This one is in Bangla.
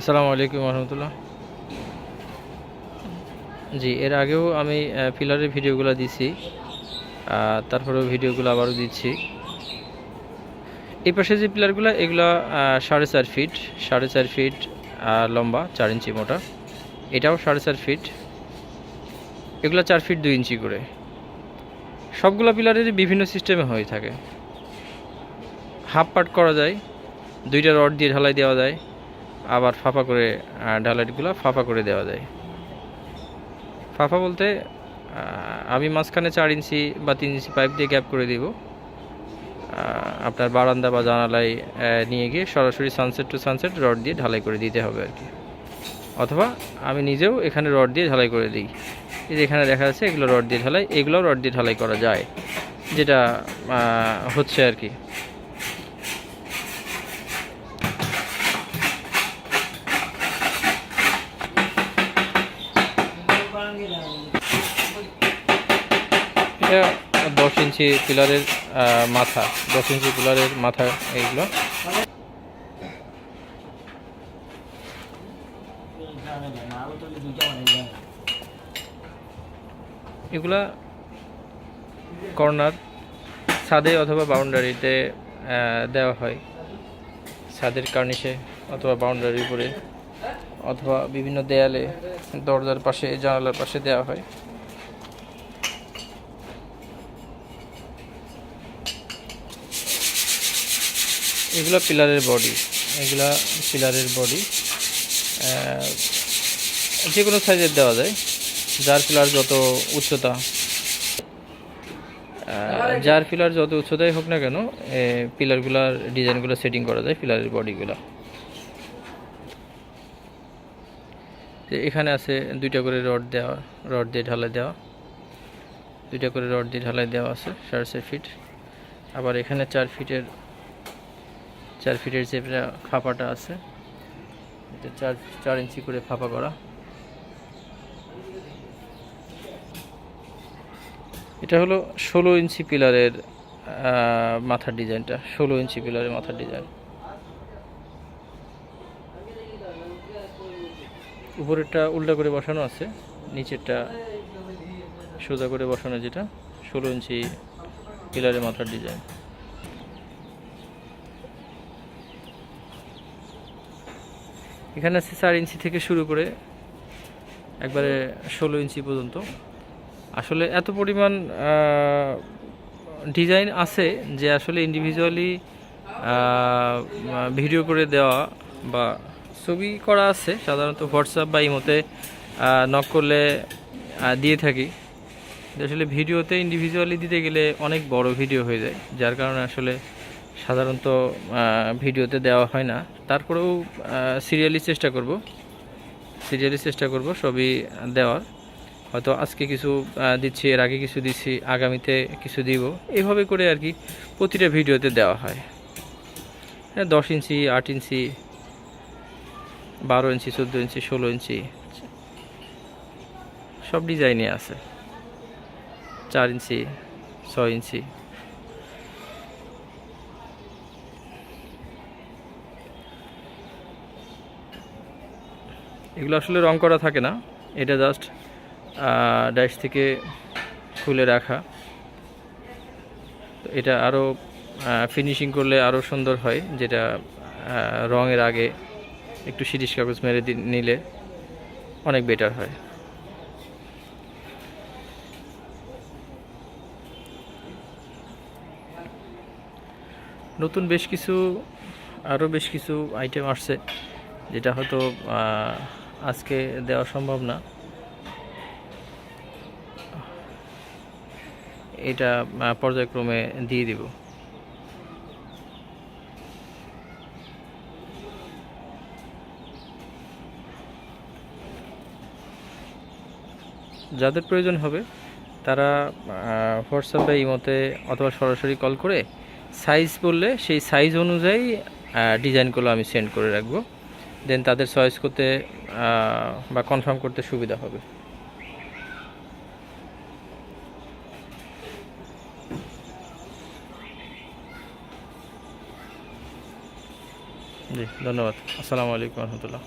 আসসালামু আলাইকুম রহমতুল্লাহ। জি, এর আগেও আমি পিলারের ভিডিওগুলো দিছি, তারপরেও ভিডিওগুলো আবারও দিচ্ছি। এই পাশে যে পিলারগুলো, এগুলো 4.5 ফিট, 4.5 ফিট লম্বা, 4 ইঞ্চি মোটা। এটাও 4.5 ফিট, এগুলো 4 ফিট 2 ইঞ্চি করে। সবগুলো পিলারেরই বিভিন্ন সিস্টেমে হয়ে থাকে। হাফ পার্ট করা যায়, 2টা রড দিয়ে ঢালাই দেওয়া যায়, আবার ফাঁপা করে ঢালাইগুলো ফাঁপা করে দেওয়া যায়। ফাঁপা বলতে আমি মাঝখানে 4 ইঞ্চি বা 3 ইঞ্চি পাইপ দিয়ে গ্যাপ করে দিব। আপনার বারান্দা বা জানালায় নিয়ে গিয়ে সরাসরি সানসেট টু সানসেট রড দিয়ে ঢালাই করে দিতে হবে আর কি। অথবা আমি নিজেও এখানে রড দিয়ে ঢালাই করে দিই। এই যে এখানে দেখা যাচ্ছে এগুলো রড দিয়ে ঢালাই, এগুলোও রড দিয়ে ঢালাই করা যায়, যেটা হচ্ছে আর কি। এটা 10 ইঞ্চি পিলারের মাথা, 10 ইঞ্চি পিলারের মাথা এইগুলো। এগুলা কর্নার, ছাদে অথবা বাউন্ডারিতে দেওয়া হয়। ছাদের কার্নিশে অথবা বাউন্ডারির উপরে অথবা বিভিন্ন দেয়ালে, দরজার পাশে, জানালার পাশে দেওয়া হয়। এগুলা পিলারের বডি, এগুলা পিলারের বডি যে কোনো সাইজের দেওয়া যায়। যার পিলার যত উচ্চতা, যার পিলার যত উচ্চতাই হোক না কেন, পিলারগুলার ডিজাইনগুলো সেটিং করা যায় পিলারের বডিগুলো। এখানে আছে 2টা করে রড দেওয়া, রড দিয়ে ঢালাই দেওয়া, 2টা করে রড দিয়ে ঢালাই দেওয়া আছে 4.5 ফিট। আবার এখানে 4 ফিটের যে ফাঁপাটা আছে, এটা 4 ইঞ্চি করে ফাঁপা করা। এটা হলো 16 ইঞ্চি পিলারের মাথার ডিজাইনটা, 16 ইঞ্চি পিলারের মাথার ডিজাইন। উপরেরটা উল্টা করে বসানো আছে, নিচেরটা সোজা করে বসানো, যেটা 16 ইঞ্চি পিলারের মাথার ডিজাইন। এখানে আছে 4 ইঞ্চি থেকে শুরু করে একবারে 16 ইঞ্চি পর্যন্ত। আসলে এত পরিমাণ ডিজাইন আছে যে আসলে ইন্ডিভিজুয়ালি ভিডিও করে দেওয়া বা ছবি করা আছে, সাধারণত হোয়াটসঅ্যাপ বা ইমোতে নক করলে দিয়ে থাকি। আসলে ভিডিওতে ইন্ডিভিজুয়ালি দিতে গেলে অনেক বড় ভিডিও হয়ে যায়, যার কারণে আসলে সাধারণত ভিডিওতে দেওয়া হয় না। তারপরেও সিরিয়ালি চেষ্টা করব সবই দেওয়ার। হয়তো আজকে কিছু দিচ্ছি, এর আগে কিছু দিচ্ছি, আগামীতে কিছু দিব, এইভাবে করে আর কি প্রতিটা ভিডিওতে দেওয়া হয়। 10 ইঞ্চি, 8 ইঞ্চি, 12 ইঞ্চি, 14 ইঞ্চি, 16 ইঞ্চি সব ডিজাইনে আছে। 4 ইঞ্চি, 6 ইঞ্চি। এগুলো আসলে রং করা থাকে না, এটা জাস্ট ড্যাশ থেকে খুলে রাখা। এটা আরও ফিনিশিং করলে আরও সুন্দর হয়, যেটা রঙের আগে একটু সিরিশ কাগজ মেরে নিলে অনেক বেটার হয়। নতুন আরও বেশ কিছু আইটেম আসছে, যেটা হয়তো আজকে দেওয়া সম্ভব না। এটা পর্যায়ক্রমে দিয়ে দিব। যাদের প্রয়োজন হবে তারা হোয়াটসঅ্যাপ বা ইমোতে অথবা সরাসরি কল করে সাইজ বললে সেই সাইজ অনুযায়ী ডিজাইনগুলো আমি সেন্ড করে রাখবো। দেন তাদের চয়েস করতে বা কনফার্ম করতে সুবিধা হবে। জি, ধন্যবাদ। আসসালামু আলাইকুম রহমতুল্লাহ।